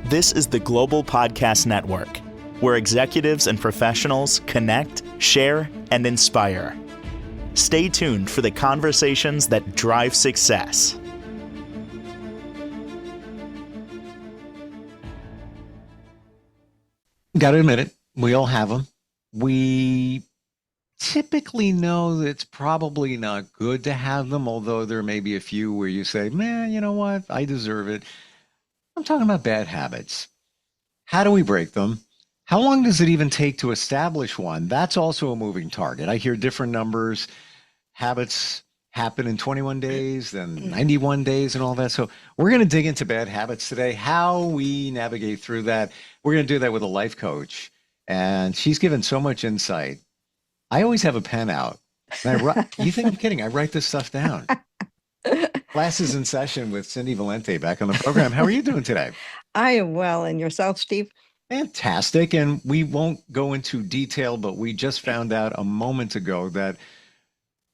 This is the Global Podcast Network, where executives and professionals connect, share, and inspire. Stay tuned for the conversations that drive success. Got to admit it, we all have them. We typically know that it's probably not good to have them, although there may be a few where you say, man, you know what? I deserve it. I'm talking about bad habits. How do we break them? How long does it even take to establish one? That's also a moving target. I hear different numbers. Habits happen in 21 days, then 91 days and all that. So we're going to dig into bad habits today, how we navigate through that. We're going to do that with a life coach. And she's given so much insight. I always have a pen out. And you think I'm kidding? I write this stuff down. Classes in session with Cindy Valente back on the program. How are you doing today? I am well. And yourself, Steve? Fantastic. And we won't go into detail, but we just found out a moment ago that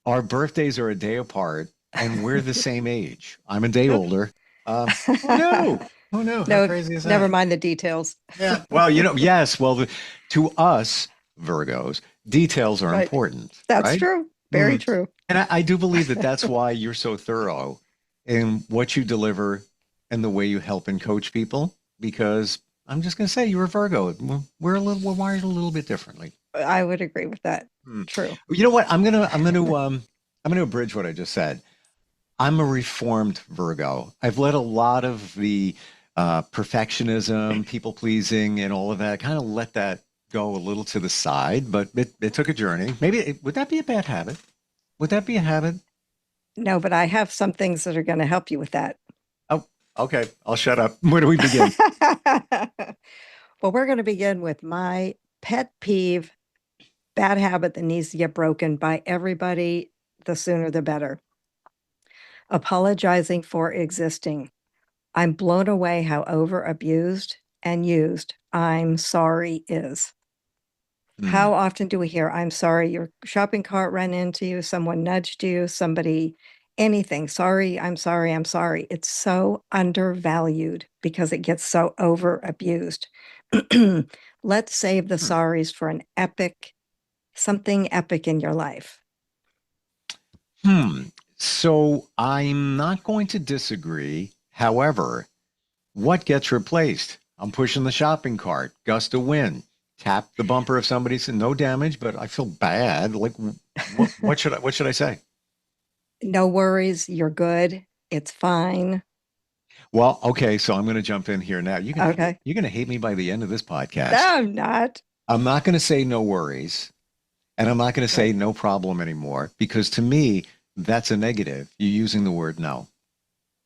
our birthdays are a day apart and we're the same age. I'm a day older. Oh no. How crazy is that? Never mind the details. Yeah. Well, yes. Well, to us, Virgos, details are important. That's right? true. Very true. And I do believe that that's why you're so thorough in what you deliver and the way you help and coach people, because I'm just going to say you're a Virgo. We're wired a little bit differently. I would agree with that. True. You know what? I'm going to abridge what I just said. I'm a reformed Virgo. I've let a lot of the perfectionism, people pleasing, and all of that, kind of let that go a little to the side, but it took a journey. Would that be a bad habit? Would that be a habit? No, but I have some things that are going to help you with that. Oh, okay. I'll shut up. Where do we begin? Well, we're going to begin with my pet peeve, bad habit that needs to get broken by everybody. The sooner, the better. Apologizing for existing. I'm blown away how over abused and used "I'm sorry" is. How often do we hear, "I'm sorry, your shopping cart ran into you, someone nudged you, somebody, anything. Sorry, I'm sorry, I'm sorry." It's so undervalued because it gets so over abused. Let's save the sorries for something epic in your life. So I'm not going to disagree. However, what gets replaced? I'm pushing the shopping cart, gust of wind. Tap the bumper of somebody, said no damage, but I feel bad. Like, what should I say? No worries. You're good. It's fine. Well, okay. So I'm going to jump in here now. You're going to hate me by the end of this podcast. No, I'm not. I'm not going to say no worries, and I'm not going to say no problem anymore, because to me, that's a negative. You're using the word no.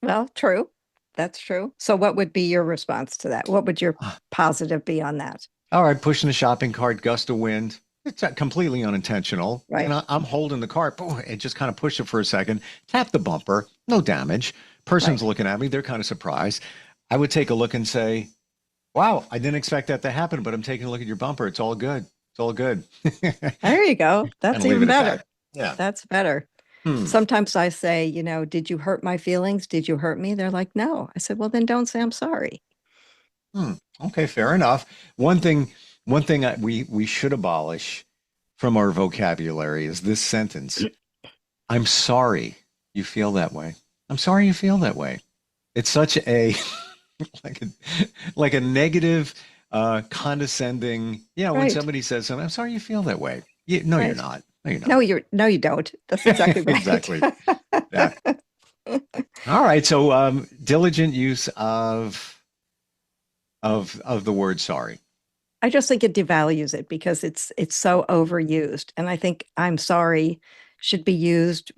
Well, true. That's true. So what would be your response to that? What would your positive be on that? All right, pushing the shopping cart, gust of wind. It's completely unintentional. Right. And I'm holding the cart, and just kind of push it for a second, tap the bumper, no damage. Person's looking at me, they're kind of surprised. I would take a look and say, wow, I didn't expect that to happen, but I'm taking a look at your bumper. It's all good. It's all good. There you go. That's even better. Yeah. That's better. Sometimes I say, did you hurt my feelings? Did you hurt me? They're like, no. I said, well, then don't say I'm sorry. Okay, fair enough. One thing we should abolish from our vocabulary is this sentence. I'm sorry you feel that way. I'm sorry you feel that way. It's such a like a negative, condescending, when somebody says something, I'm sorry you feel that way. No, you're not. No, you're not. No, you don't. That's exactly right. Exactly. Yeah. All right. So diligent use of the word sorry. I just think it devalues it because it's so overused. And I think I'm sorry should be used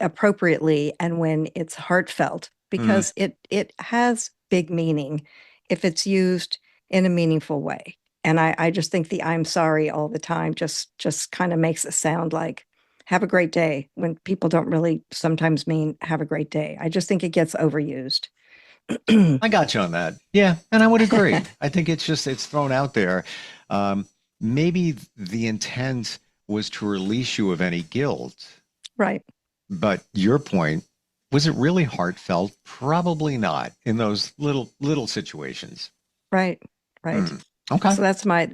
appropriately and when it's heartfelt, because it has big meaning if it's used in a meaningful way. And I just think the "I'm sorry" all the time just kind of makes it sound like have a great day, when people don't really sometimes mean have a great day. I just think it gets overused. I got you on that. Yeah, and I would agree. I think it's thrown out there. Maybe the intent was to release you of any guilt. Right. But your point, was it really heartfelt? Probably not in those little situations. Right. Right. Mm. Okay. So that's my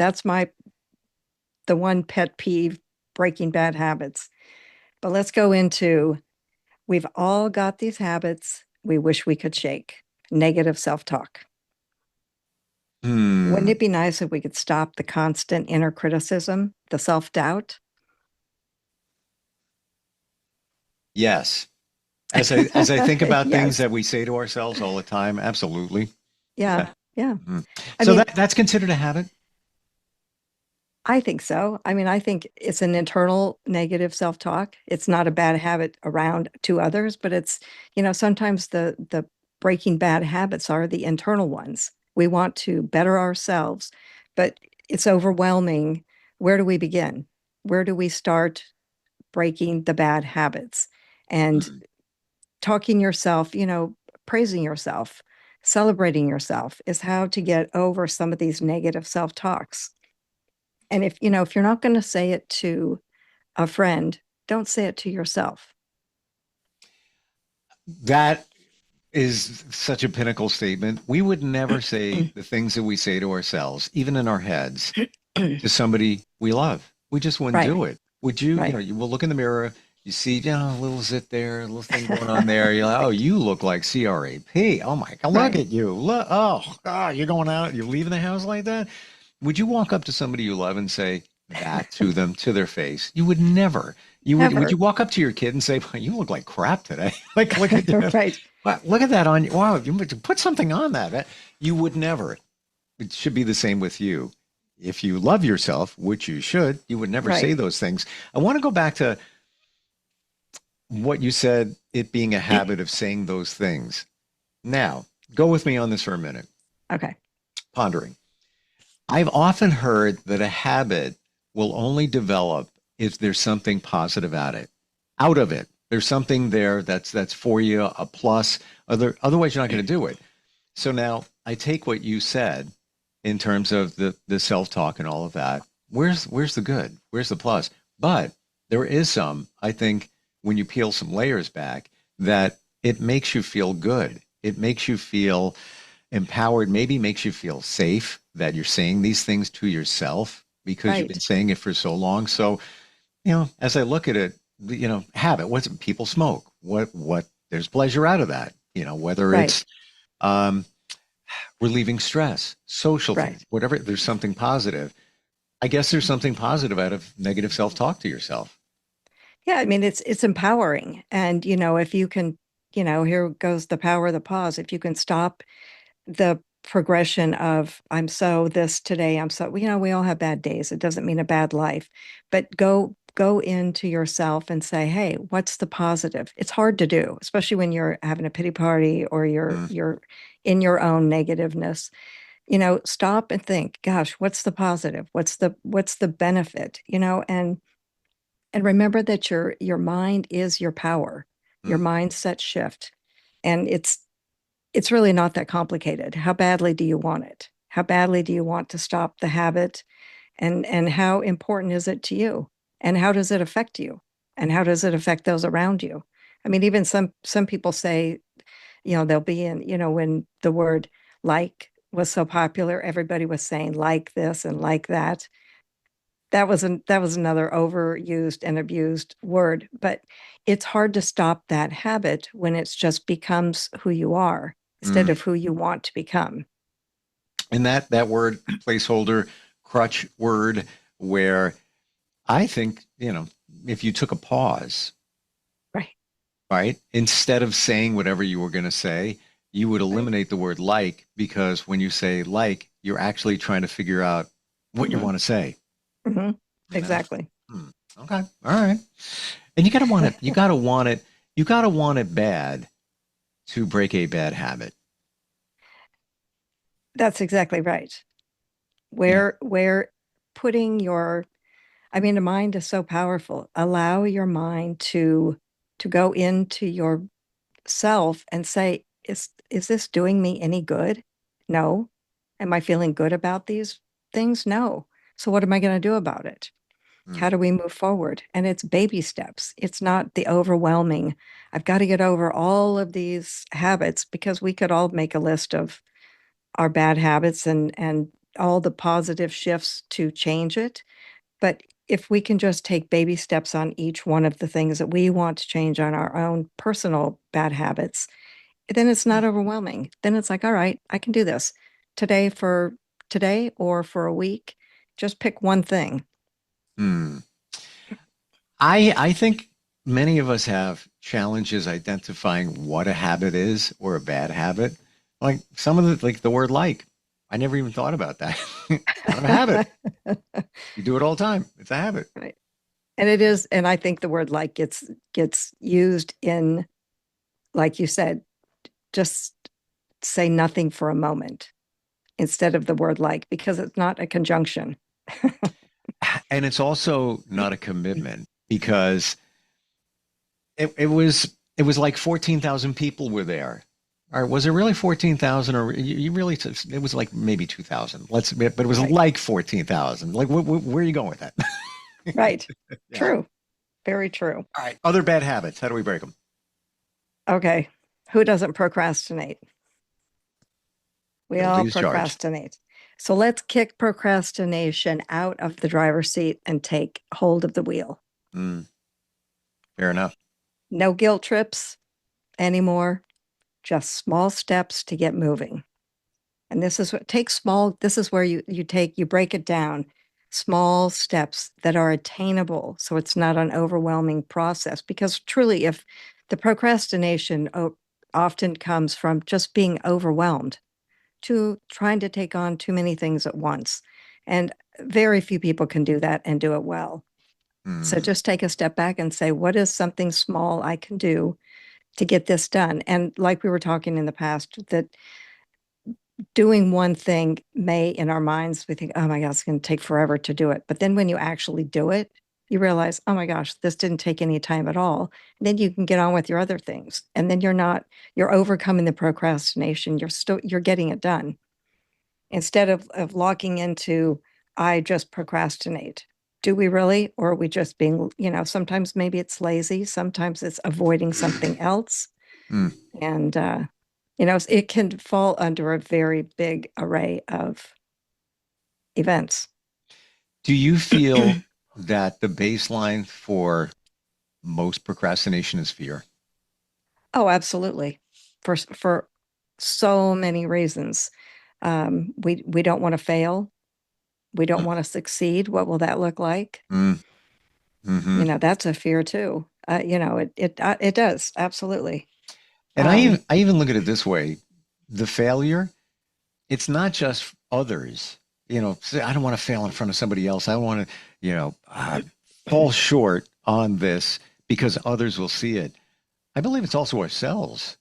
the one pet peeve, breaking bad habits. But let's go into, we've all got these habits we wish we could shake. Negative self-talk. Wouldn't Hmm. it be nice if we could stop the constant inner criticism, the self-doubt? Yes. As I think about things Yes. that we say to ourselves all the time, absolutely. Yeah. Yeah. Yeah. Mhm. I So mean, that's considered a habit. I think so. I mean, I think it's an internal negative self-talk. It's not a bad habit around to others, but it's, sometimes the breaking bad habits are the internal ones. We want to better ourselves, but it's overwhelming. Where do we begin? Where do we start breaking the bad habits? And Mm. talking yourself, praising yourself, celebrating yourself is how to get over some of these negative self-talks. And if you're not going to say it to a friend, don't say it to yourself. That is such a pinnacle statement. We would never say the things that we say to ourselves, even in our heads, to somebody we love. We just wouldn't Right, do it. Would you? You know, right. you will look in the mirror, you see, a little zit there, a little thing going on there. You're like, oh, you look like CRAP. Oh my God, look Right, at you. Look, you're going out, you're leaving the house like that. Would you walk up to somebody you love and say that to them, to their face? You would never. Would you never. walk up to your kid and say, well, you look like crap today? Like, look at that. Right, Wow, look at that on you. Wow, you put something on that. You would never. It should be the same with you. If you love yourself, which you should, you would never say right. those things. I want to go back to what you said, it being a habit of saying those things. Now, go with me on this for a minute. Okay. Pondering. I've often heard that a habit will only develop if there's something positive out of it. There's something there that's for you, a plus. Otherwise, you're not going to do it. So now I take what you said in terms of the self-talk and all of that. Where's the good? Where's the plus? But there is some, I think, when you peel some layers back, that it makes you feel good. It makes you feel empowered, maybe makes you feel safe that you're saying these things to yourself because you've been Right, saying it for so long. So, as I look at it, habit, what's it? People smoke. What there's pleasure out of that, whether right, it's um, relieving stress, social things, right. whatever, there's something positive. I guess there's something positive out of negative self-talk to yourself. Yeah, I mean it's empowering. And if you can, here goes the power of the pause. If you can stop the progression of I'm so this today, I'm so, we all have bad days. It doesn't mean a bad life, but go into yourself and say, hey, what's the positive? It's hard to do, especially when you're having a pity party or you're Mm, you're in your own negativeness. Stop and think, gosh, what's the positive? What's the benefit? And remember that your mind is your power, your mm, mindset shift. And it's really not that complicated. How badly do you want it? How badly do you want to stop the habit? And how important is it to you? And how does it affect you? And how does it affect those around you? I mean, even some people say, they'll be in, when the word like was so popular, everybody was saying like this and like that. That was another overused and abused word, but it's hard to stop that habit when it's just becomes who you are instead mm. of who you want to become. And that word placeholder, crutch word, where I think, if you took a pause, Right. right, instead of saying whatever you were going to say, you would Right. eliminate the word like, because when you say like, you're actually trying to figure out what you Hmm. want to say, Hmm. you know? Exactly. Hmm. Okay. All right. And you got to want it. You got to want it. You got to want it bad to break a bad habit. That's exactly right. Yeah. Where putting your, I mean, the mind is so powerful. Allow your mind to go into yourself and say, is this doing me any good? No. Am I feeling good about these things? No. So what am I going to do about it? Hmm. How do we move forward? And it's baby steps. It's not the overwhelming, I've got to get over all of these habits, because we could all make a list of our bad habits and all the positive shifts to change it. But if we can just take baby steps on each one of the things that we want to change on our own personal bad habits, then it's not overwhelming. Then it's like, all right, I can do this today or for a week. Just pick one thing. Hmm. I think many of us have challenges identifying what a habit is or a bad habit. Like some of the like the word like. I never even thought about that. Kind of a habit. You do it all the time. It's a habit. Right. And it is, and I think the word like gets used in, like you said, just say nothing for a moment instead of the word like, because it's not a conjunction. And it's also not a commitment because it was like 14,000 people were there. Or was it really 14,000 or you really it was like maybe 2,000. But it was Right. like 14,000. Like where are you going with that? Right. Yeah. True. Very true. All right. Other bad habits. How do we break them? Okay. Who doesn't procrastinate? We all Guilty as charged. procrastinate. So let's kick procrastination out of the driver's seat and take hold of the wheel. Mm, fair enough. No guilt trips anymore, just small steps to get moving. And this is what takes small, this is where you break it down, small steps that are attainable. So it's not an overwhelming process. Because truly, if the procrastination often comes from just being overwhelmed to trying to take on too many things at once. And very few people can do that and do it well. So Mm, just take a step back and say, what is something small I can do to get this done? And like we were talking in the past, that doing one thing may, in our minds, we think, oh my gosh, it's going to take forever to do it. But then when you actually do it, you realize, oh my gosh, this didn't take any time at all. And then you can get on with your other things. And then you're overcoming the procrastination. You're getting it done instead of locking into, I just procrastinate. Do we really? Or are we just being, sometimes maybe it's lazy, sometimes it's avoiding something else. mm. And, it can fall under a very big array of events. Do you feel that the baseline for most procrastination is fear? Oh, absolutely. For so many reasons. We don't want to fail. We don't want to succeed. What will that look like? Mm, hmm. That's a fear too. It does absolutely. And I Um, even look at it this way: the failure, it's not just others. Say, I don't want to fail in front of somebody else. I want to, fall short on this because others will see it. I believe it's also ourselves.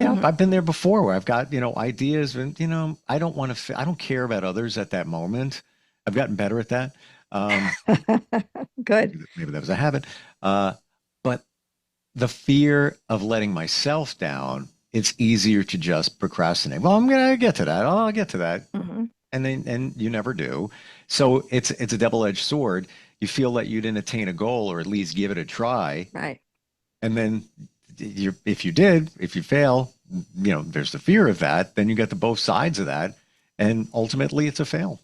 mhm. I've been there before where I've got, ideas and, I don't want to, I don't care about others at that moment. I've gotten better at that. Good. Maybe that was a habit. But the fear of letting myself down, it's easier to just procrastinate. Well, I'm going to get to that. Oh, I'll get to that. Mhm. And you never do. So it's a double-edged sword. You feel that you didn't attain a goal or at least give it a try. Right. And then if you fail, there's the fear of that. Then you get the both sides of that. And ultimately it's a fail.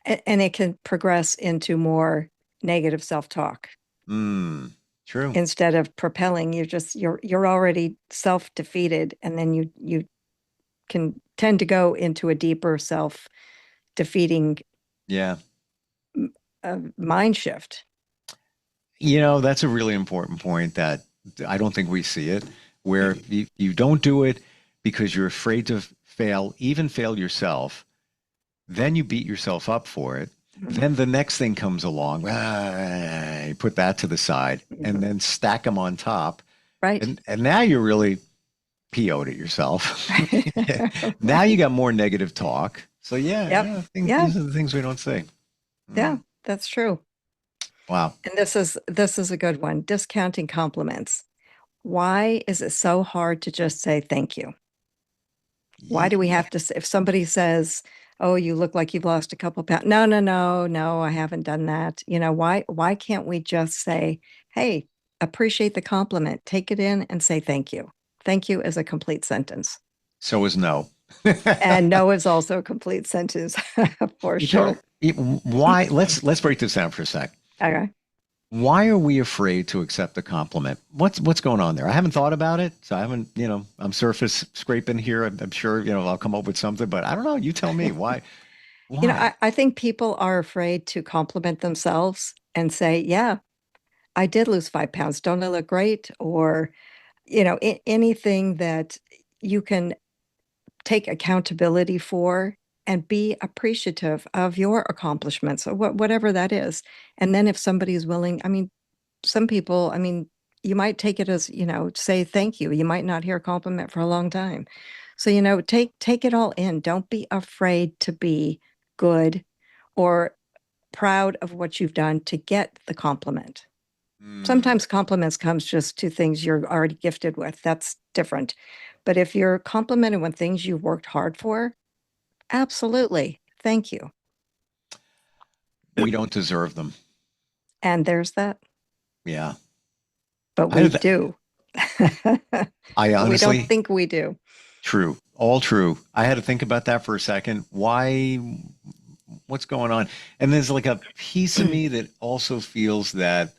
And it can progress into more negative self-talk Mm, true. instead of propelling. You're already self-defeated, and then you can tend to go into a deeper self-defeating Yeah. mind shift. That's a really important point that I don't think we see it, where you don't do it because you're afraid to fail, even fail yourself. Then you beat yourself up for it. Mhm. Then the next thing comes along. You put that to the side and Mhm. then stack them on top. Right. And now you're really PO'd at yourself. Now you Right. got more negative talk. So Yep. yeah, I think Yeah. these are the things we don't say. Yeah. Mm, That's true. wow. And this is a good one. Discounting compliments. Why is it so hard to just say thank you? Why do we Yeah. have to say, if somebody says, "Oh, you look like you've lost a couple pounds." No, no, no, no, I haven't done that. Why can't we just say, "Hey, appreciate the compliment. Take it in and say thank you." Thank you is a complete sentence. So is no. And no is also a complete sentence for You total. sure. Why? Let's break this down for a sec. Okay. Why are we afraid to accept a compliment? What's going on there? I haven't thought about it, so I haven't. I'm surface scraping here. I'm sure I'll come up with something, but I don't know. You tell me why. Why? I think people are afraid to compliment themselves and say, yeah, I did lose 5 pounds. Don't I look great? Or, anything that you can take accountability for and be appreciative of your accomplishments or whatever that is. And then if somebody's willing, I mean, some people, I mean, you might take it as, say thank you. You might not hear a compliment for a long time. So, take it all in. Don't be afraid to be good or proud of what you've done to get the compliment. Mm, Sometimes compliments comes just to things you're already gifted with. That's different. But if you're complimented on things you've worked hard for, absolutely. Thank you. we don't deserve them. And there's that. Yeah. But I we had do. I But we don't honestly, think we do. true, all true. I had to think about that for a second. Why? What's going on? And there's like a piece of me that also feels that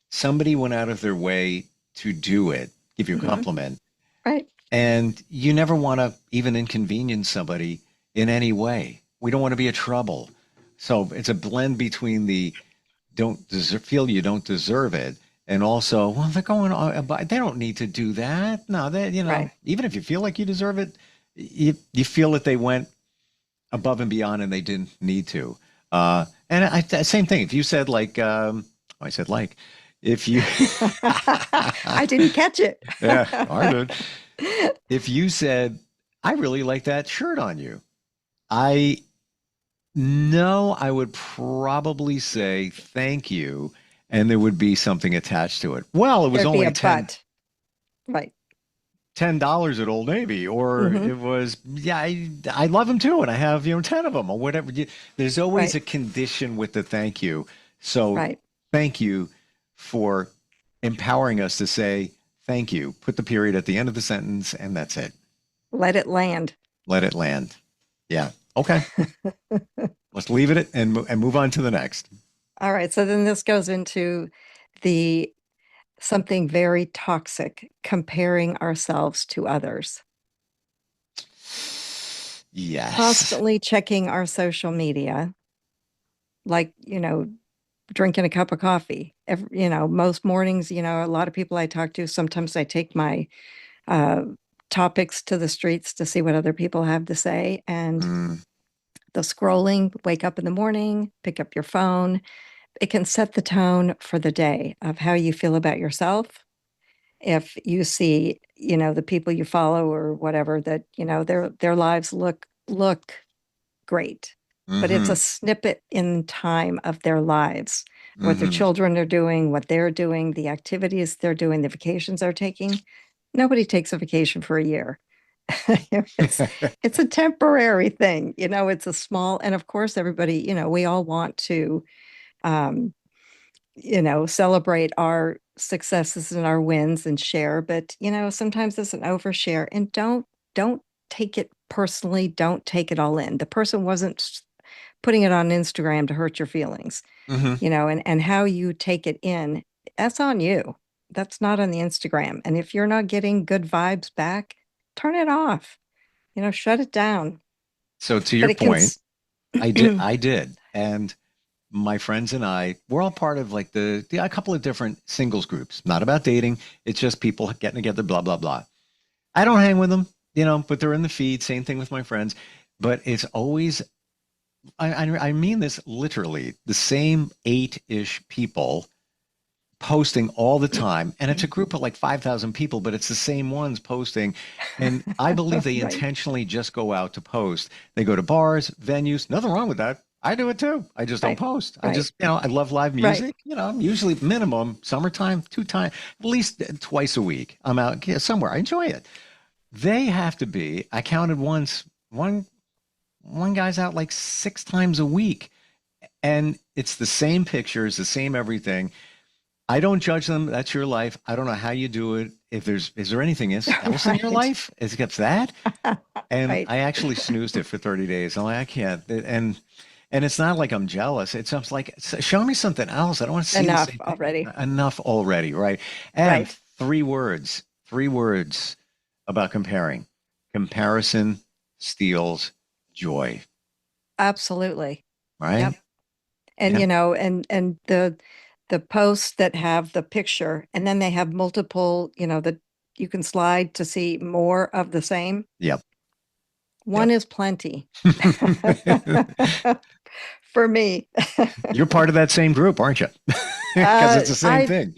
somebody went out of their way to do it, give you a Mhm. compliment, Right. and you never want to even inconvenience somebody in any way. We don't want to be a trouble. So it's a blend between the feel you don't deserve it, and also, well, they're going on, but they don't need to do that. No, they, Right. even if you feel like you deserve it, you feel that they went above and beyond and they didn't need to. And same thing. If you said like, I said like, if you, I didn't catch it. yeah, I did. If you said, I really like that shirt on you, I know I would probably say thank you, and there would be something attached to it. Well, it was There'd be only a but. Right. $10 at Old Navy, or Hmm. it was, yeah, I love them too, and I have 10 of them or whatever. There's always Right. a condition with the thank you. So Right. thank you for empowering us to say thank you. Put the period at the end of the sentence, and that's it. Let it land. Let it land. Yeah. Okay. Let's leave it and move on to the next. All right. So then this goes into the something very toxic, comparing ourselves to others. Yes. Constantly checking our social media, like, drinking a cup of coffee. Most mornings, a lot of people I talk to, sometimes I take my uh, topics to the streets to see what other people have to say. And Mm, the scrolling, wake up in the morning, pick up your phone. It can set the tone for the day of how you feel about yourself. If you see, the people you follow or whatever, that, their lives look great, but it's a hmm snippet in time of their lives, what their hmm children are doing, what they're doing, the activities they're doing, the vacations they're taking. Nobody takes a vacation for a year. it's it's a temporary thing, it's a small, and of course everybody, we all want to um celebrate our successes and our wins and share, but sometimes it's an overshare, and don't take it personally. Don't take it all in. The person wasn't putting it on Instagram to hurt your feelings, hmm and how you take it in, that's on you. That's not on the Instagram. And if you're not getting good vibes back, turn it off, shut it down. So to But your it can, point, I did. And my friends and I, we're all part of like a couple of different singles groups. Not about dating. It's just people getting together, blah, blah, blah. I don't hang with them, but they're in the feed. Same thing with my friends. But it's always, I mean this literally, the same eight-ish people posting all the time. And it's a group of like 5,000 people, but it's the same ones posting. And I believe they right, intentionally just go out to post. They go to bars, venues, nothing wrong with that. I do it too. I just don't right, post. I right, just, I love live right. music. I'm usually minimum summertime, two times, at least twice a week. I'm out somewhere. I enjoy it. They have to be, I counted once, one guy's out like 6 times a week. And it's the same pictures, the same everything. I don't judge them. That's your life. I don't know how you do it. If is there anything else in your Right. life except that? And Right. I actually snoozed it for 30 days. I'm like, I can't. And it's not like I'm jealous. It's just like, show me something else. I don't want to see the Enough same thing. already. Enough already, right? And Right. three words about comparing. Comparison steals joy, Absolutely. right? Yep. And Yeah. and the posts that have the picture and then they have multiple, that you can slide to see more of the same. Yep. One Yep. is plenty for me. You're part of that same group, aren't you? Because it's the same I thing.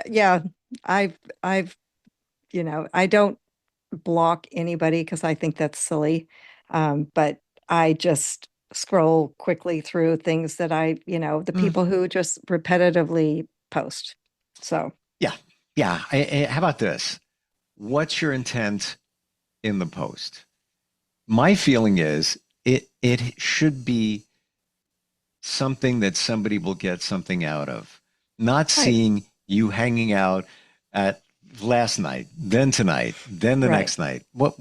yeah, I've I don't block anybody because I think that's silly. But I just scroll quickly through things that the Mm, people who just repetitively post. So, yeah. Yeah. How about this? What's your intent in the post? My feeling is it should be something that somebody will get something out of, not right, seeing you hanging out at last night, then tonight, then the right. next night. What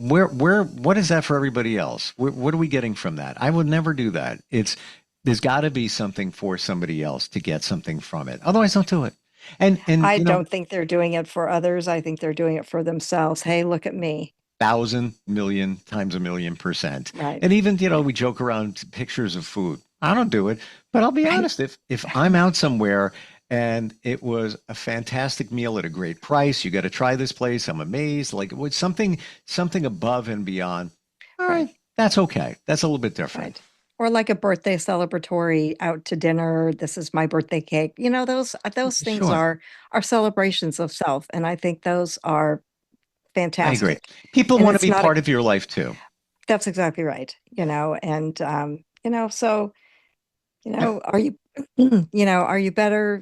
is that for everybody else? What are we getting from that? I would never do that. There's got to be something for somebody else to get something from it. Otherwise, don't do it. And I don't think they're doing it for others. I think they're doing it for themselves. Hey, look at me. thousand million times a million percent. Right, And even, we joke around pictures of food. I don't do it, but I'll be right, honest, if I'm out somewhere and it was a fantastic meal at a great price, you got to try this place. I'm amazed. Like it was something above and beyond. All right, right, that's okay. That's a little bit different. right. Or like a birthday celebratory out to dinner. This is my birthday cake. Those things Sure. are celebrations of self, and I think those are I agree. fantastic. People And want to it's be not a part of your life too. That's exactly right, and so, Yeah. are you are you better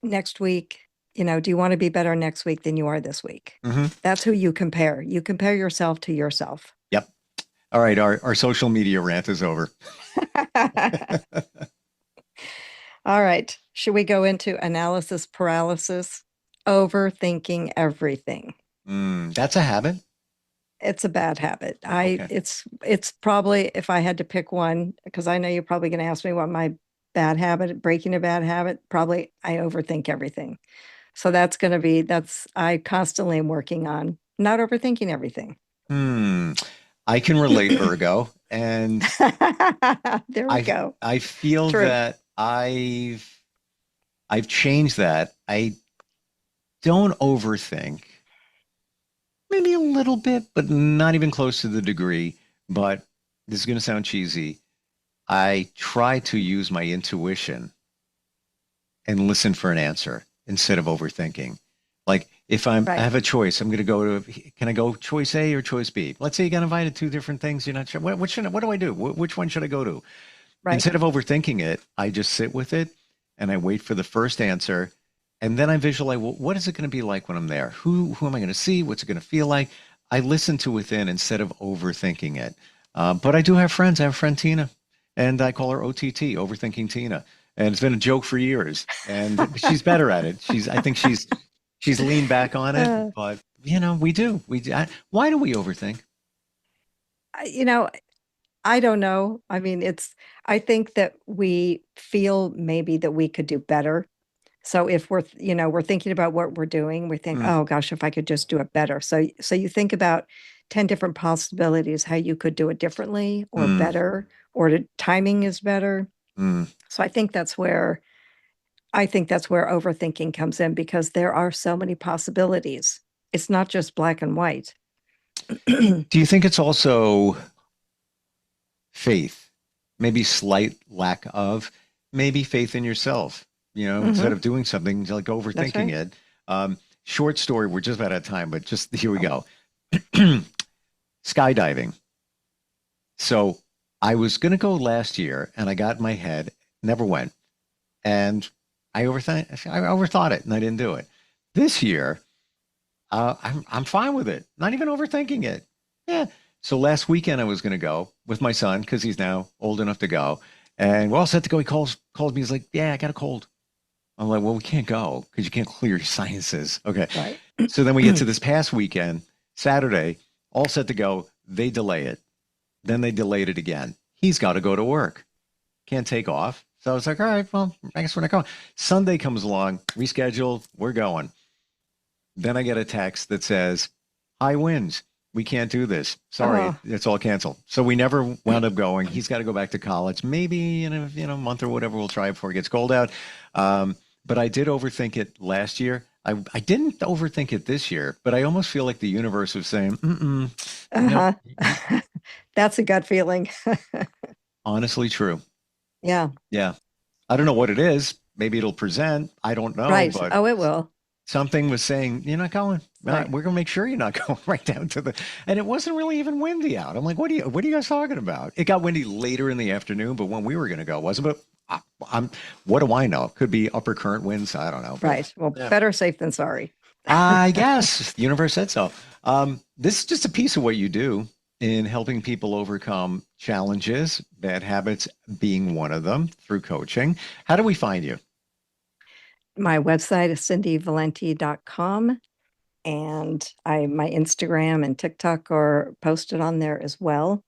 next week? Do you want to be better next week than you are this week? Hmm. That's who you compare. You compare yourself to yourself. Yep. All right. Our social media rant is over. All right. Should we go into analysis paralysis? Overthinking everything. That's a habit. It's a bad habit. Okay. It's probably, if I had to pick one, because I know you're probably going to ask me what my bad habit, breaking a bad habit, probably I overthink everything. So I constantly am working on not overthinking everything. Hmm. I can relate, Virgo, and There we I go. I feel True. that I've changed that. I don't overthink, maybe a little bit, but not even close to the degree. But this is going to sound cheesy. I try to use my intuition and listen for an answer instead of overthinking. Like if I Right. have a choice, I'm going to go to, can I go choice A or choice B? Let's say you got invited to two different things. You're not sure. What do I do? Which one should I go to? Right. Instead of overthinking it, I just sit with it and I wait for the first answer. And then I visualize, well, what is it going to be like when I'm there? Who am I going to see? What's it going to feel like? I listen to within instead of overthinking it. But I do have friends. I have a friend Tina, and I call her OTT, Overthinking Tina. And it's been a joke for years. And she's better at it. I think she's leaned back on it. Uh, But we do. Why do we overthink? I- you know, I don't know. I mean, I think that we feel maybe that we could do better. So if we're thinking about what we're doing, we think, Mm, oh gosh, if I could just do it better. So you think about 10 different possibilities how you could do it differently or mm, better, or the timing is better. mm. So I think that's where overthinking comes in because there are so many possibilities. It's not just black and white. Do you think it's also faith, maybe slight lack of, maybe faith in yourself, instead Hmm. of doing something like That's overthinking right. it. Short story, we're just about out of time, but just here we Oh, go. Skydiving. So I was going to go last year and I got in my head, never went. And I overthought it and I didn't do it. This year, I'm fine with it. Not even overthinking it. Yeah. So last weekend I was going to go with my son because he's now old enough to go, and we're all set to go. He calls me. He's like, "Yeah, I got a cold." I'm like, well, we can't go because you can't clear your sinuses. Okay. Right. So then we get to this past weekend, Saturday, all set to go. They delay it. Then they delayed it again. He's got to go to work. Can't take off. So I was like, all right, well, I guess we're not going. Sunday comes along, rescheduled, we're going. Then I get a text that says, high winds. We can't do this. Sorry, Oh. it's all canceled. So we never wound up going. He's got to go back to college. Maybe in a month or whatever, we'll try it before it gets cold out. But I did overthink it last year. I didn't overthink it this year, but I almost feel like the universe was saying, Uh-huh. That's a gut feeling. honestly true. Yeah. Yeah. I don't know what it is. Maybe it'll present. I don't know. Right. But Oh, it will. something was saying, you're not going. Right. We're going to make sure you're not going right down to the, and it wasn't really even windy out. I'm like, what are you guys talking about? It got windy later in the afternoon, but when we were going to go, it wasn't, but what do I know? Could be upper current winds. I don't know. But, Right. Well, better safe than sorry. I guess the universe said so. This is just a piece of what you do in helping people overcome challenges, bad habits being one of them through coaching. How do we find you? My website is cindyvalente.com, and my Instagram and TikTok are posted on there as well.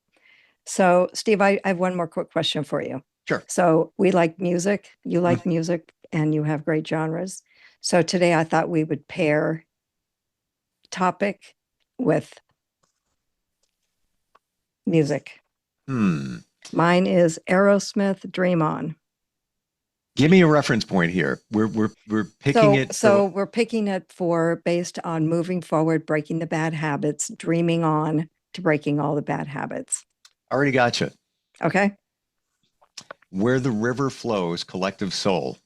So, Steve, I have one more quick question for you. Sure. So we like music, you like music, and you have great genres. So today I thought we would pair topic with music. Mine is Aerosmith, Dream On. Give me a reference point here. We're picking it. So we're picking it based on moving forward, breaking the bad habits, dreaming on to breaking all the bad habits. Already got you. Okay. Where the River Flows, Collective Soul.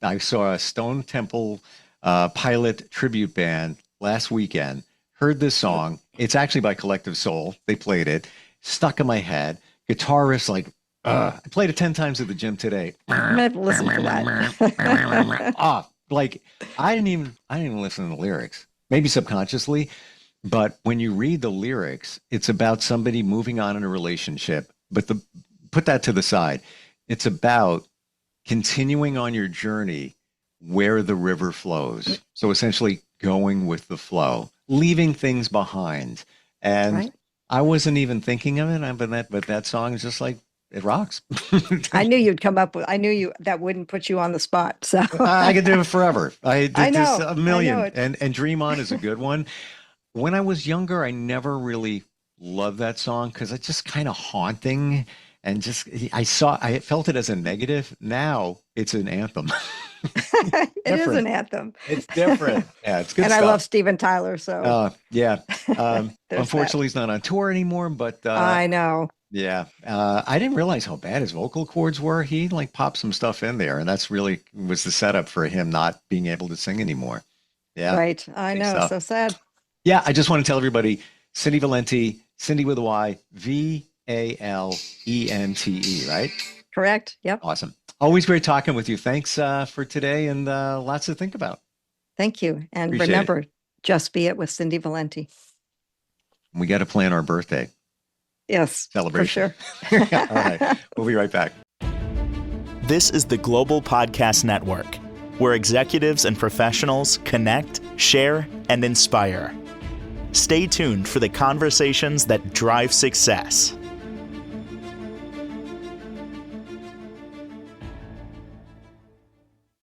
I saw a Stone Temple Pilot tribute band last weekend. Heard this song. It's actually by Collective Soul. They played it. Stuck in my head. Guitarist like, I played it 10 times at the gym today. I'm gonna have to listen to that. Like I didn't even listen to the lyrics. Maybe subconsciously, but when you read the lyrics, it's about somebody moving on in a relationship. But put that to the side. It's about continuing on your journey where the river flows. So essentially going with the flow, leaving things behind. And Right. I wasn't even thinking of it, but that song is just like, it rocks. I knew you'd come up with. I knew that wouldn't put you on the spot. So I could do it forever. I did know, this a million. I know it. And Dream On is a good one. When I was younger, I never really loved that song because it's just kind of haunting. And I felt it as a negative. Now it's an anthem. it is Different. an anthem. It's different. Yeah, it's good And stuff. I love Steven Tyler. So Yeah. There's Unfortunately, he's not on tour anymore, but I know. yeah. I didn't realize how bad his vocal cords were. He like popped some stuff in there, and that's really was the setup for him not being able to sing anymore. Yeah. Right. I Big know. stuff. So sad. Yeah, I just want to tell everybody, Cindy Valente, Cindy with a Y, Valente, right? Correct. Yep. Awesome. Always great talking with you. Thanks for today, and lots to think about. Thank you. And Appreciate remember, just be it with Cindy Valente. We got to plan our birthday Yes. celebration. For sure. All right. We'll be right back. This is the Global Podcast Network, where executives and professionals connect, share, and inspire. Stay tuned for the conversations that drive success.